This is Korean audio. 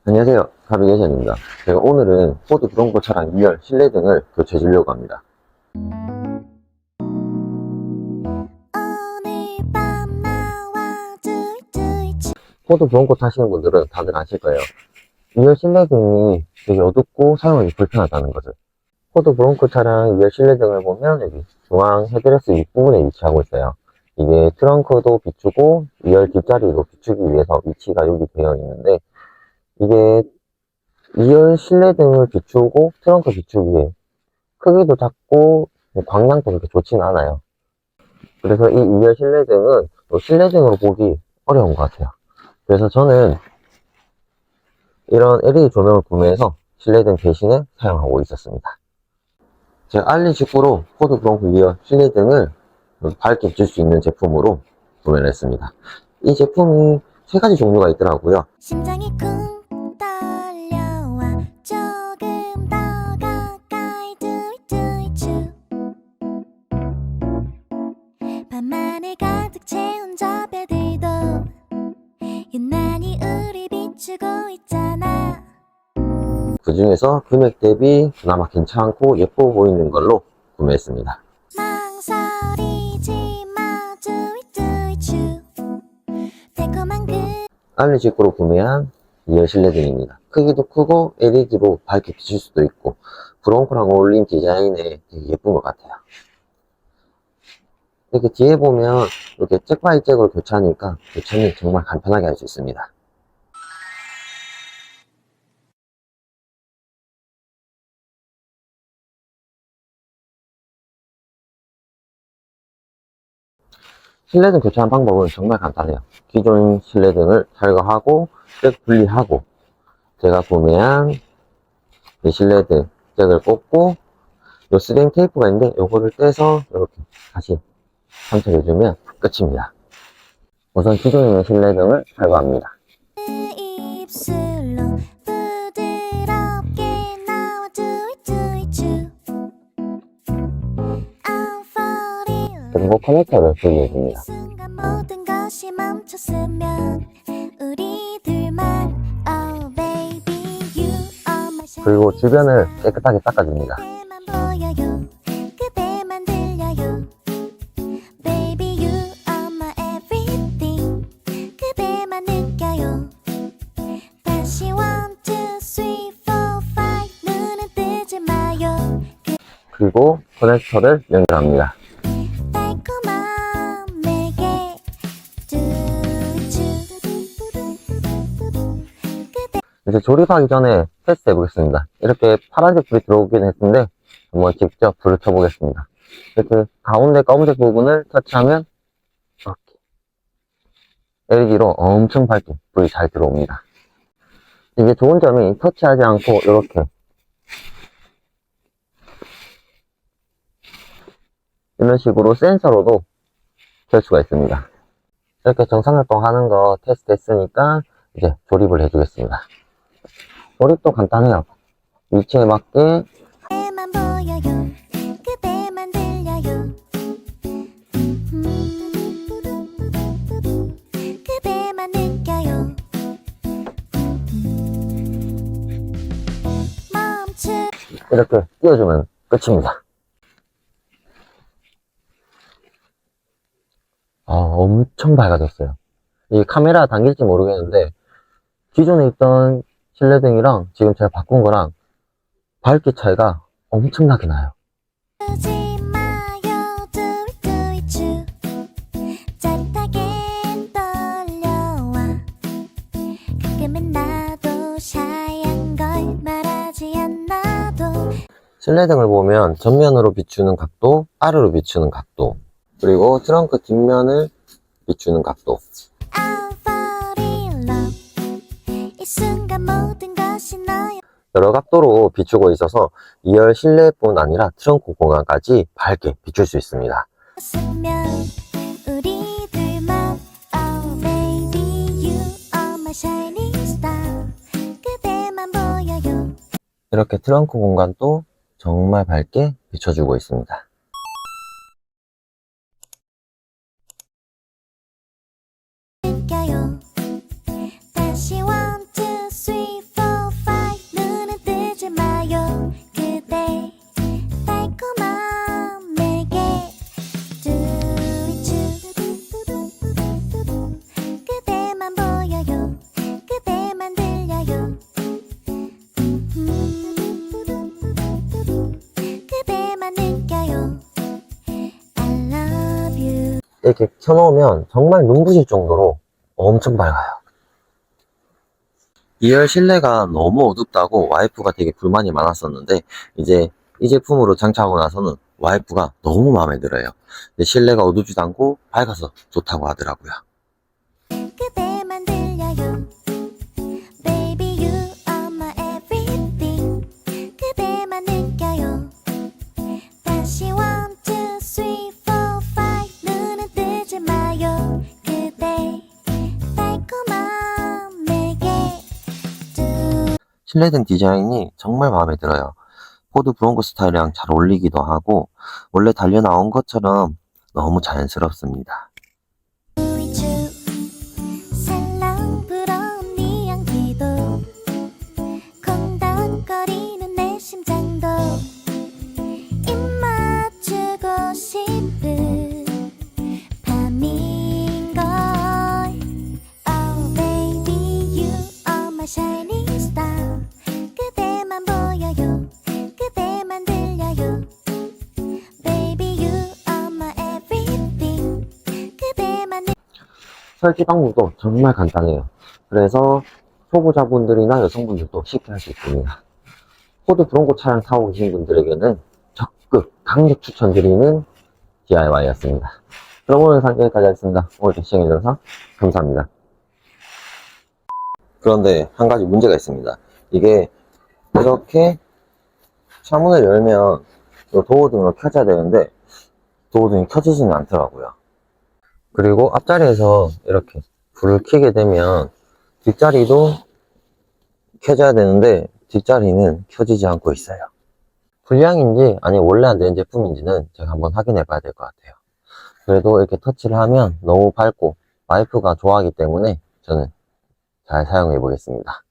안녕하세요. 가비게이션입니다. 제가 오늘은 포드 브롱코 차량 2열 실내등을 교체해 주려고 합니다. 포드 브롱코 타시는 분들은 다들 아실 거예요. 2열 실내등이 되게 어둡고 사용하기 불편하다는 것을. 포드 브롱코 차량 2열 실내등을 보면 여기 중앙 헤드레스 윗부분에 위치하고 있어요. 이게 트렁크도 비추고 2열 뒷자리도 비추기 위해서 위치가 여기 되어 있는데, 이게 2열 실내등을 비추고 트렁크 비추기에 크기도 작고 광량도 그렇게 좋지는 않아요. 그래서 이 2열 실내등은 실내등으로 보기 어려운 것 같아요. 그래서 저는 이런 LED 조명을 구매해서 실내등 대신에 사용하고 있었습니다. 제가 알리 직구로 포드 브롱코 2열 실내등을 밝게 비출 수 있는 제품으로 구매를 했습니다. 이 제품이 세 가지 종류가 있더라고요. 심장이 쿵 떨려와 조금 더 가까이 두이두이추 밤하늘 가득 채운 저 별들도 유난히 우리 비추고 있잖아. 그 중에서 금액 대비 그나마 괜찮고 예뻐 보이는 걸로 구매했습니다. 망설이지 마 두이두이추 달콤한 그 알리 직구로 구매한 2열 실내등입니다. 크기도 크고 LED로 밝게 비칠 수도 있고 브롱코랑 어울린 디자인에 되게 예쁜 것 같아요. 이렇게 뒤에 보면 이렇게 잭바이 잭으로 교체하니까 교체는 정말 간편하게 할 수 있습니다. 실내등 교체하는 방법은 정말 간단해요. 기존 실내등을 탈거하고 잭 분리하고 제가 구매한 이 실내등 잭을 꽂고 요 스링 테이프가 있는데 요거를 떼서 이렇게 다시 장착해주면 끝입니다. 우선 기존에 있는 실내등을 탈거합니다. 입술로 부드럽게 나와 두이두이추 I'm falling 그리고 커넥터를 분리해줍니다. 순간 모든 것이 멈췄으면 우리 둘만 Oh baby you are my 그리고 주변을 깨끗하게 닦아줍니다. 그대만 보여요 그대만 들려요 Baby you are my everything 그대만 느껴요 다시 1, 2, 3, 4, 5 눈은 뜨지 마요 그리고 커넥터를 연결합니다. 달콤한 내게 그대 이제 조립하기 전에 테스트 해보겠습니다. 이렇게 파란색 불이 들어오긴 했는데 한번 직접 불을 켜보겠습니다. 이렇게 가운데 검은색 부분을 터치하면 이렇게 LED로 엄청 밝게 불이 잘 들어옵니다. 이게 좋은 점이 터치하지 않고 이렇게 이런 식으로 센서로도 켤 수가 있습니다. 이렇게 정상활동하는 거 테스트 했으니까 이제 조립을 해주겠습니다. 조립도 간단해요. 위치에 맞게 그대만 보여요 그대만 들려요 그대만 느껴요 멈추 이렇게 띄워주면 끝입니다. 엄청 밝아졌어요. 이 카메라 당길지 모르겠는데 기존에 있던 실내등이랑 지금 제가 바꾼 거랑 밝기 차이가 엄청나게 나요. 지 마요 두이두이추 짜릿하게 떨려와 가끔은 나도 샤이한 걸 말하지 않아도 실내등을 보면 전면으로 비추는 각도, 아래로 비추는 각도, 그리고 트렁크 뒷면을 비추는 각도. I'm falling in love 이 순간 모든 것이 너여 여러 각도로 비추고 있어서 2열 실내뿐 아니라 트렁크 공간까지 밝게 비출 수 있습니다. 으면 우리 둘만 Oh baby you are my shining star 그대만 보여요 이렇게 트렁크 공간도 정말 밝게 비춰주고 있습니다. 느껴요 다시 1, 2, 3, 4 이렇게 켜놓으면 정말 눈부실 정도로 엄청 밝아요. 2열 실내가 너무 어둡다고 와이프가 되게 불만이 많았었는데, 이제 이 제품으로 장착하고 나서는 와이프가 너무 마음에 들어요. 실내가 어둡지도 않고 밝아서 좋다고 하더라고요. 그대만 들려요 Baby you are my everything 그대만 느껴요 다시 1, 2, 3, 4, 5 눈은 뜨지 마요 그대 달콤한 내게 실내등 디자인이 정말 마음에 들어요. 포드 브론코 스타일이랑 잘 어울리기도 하고 원래 달려 나온 것처럼 너무 자연스럽습니다. 우이주 살랑 불어온 네 향기도 콩닥거리는 내 심장도 입 맞추고 싶은 밤인걸 Oh baby you are my shining star 그대만 보여요 그대만 들려요 Baby you are my everything 그대만 설치 방법도 정말 간단해요. 그래서 초보자분들이나 여성분들도 쉽게 할 수 있습니다. 포드 브론코 차량 타고 계신 분들에게는 적극 강력 추천드리는 DIY였습니다. 그럼 오늘 영상 여기까지 하겠습니다. 오늘도 시청해주셔서 감사합니다. 그런데 한 가지 문제가 있습니다. 이게 이렇게 차문을 열면 도어등으로 켜져야 되는데 도어등이 켜지지는 않더라고요. 그리고 앞자리에서 이렇게 불을 켜게 되면 뒷자리도 켜져야 되는데 뒷자리는 켜지지 않고 있어요. 불량인지 아니면 원래 안 되는 제품인지는 제가 한번 확인해 봐야 될 것 같아요. 그래도 이렇게 터치를 하면 너무 밝고 와이프가 좋아하기 때문에 저는 잘 사용해 보겠습니다.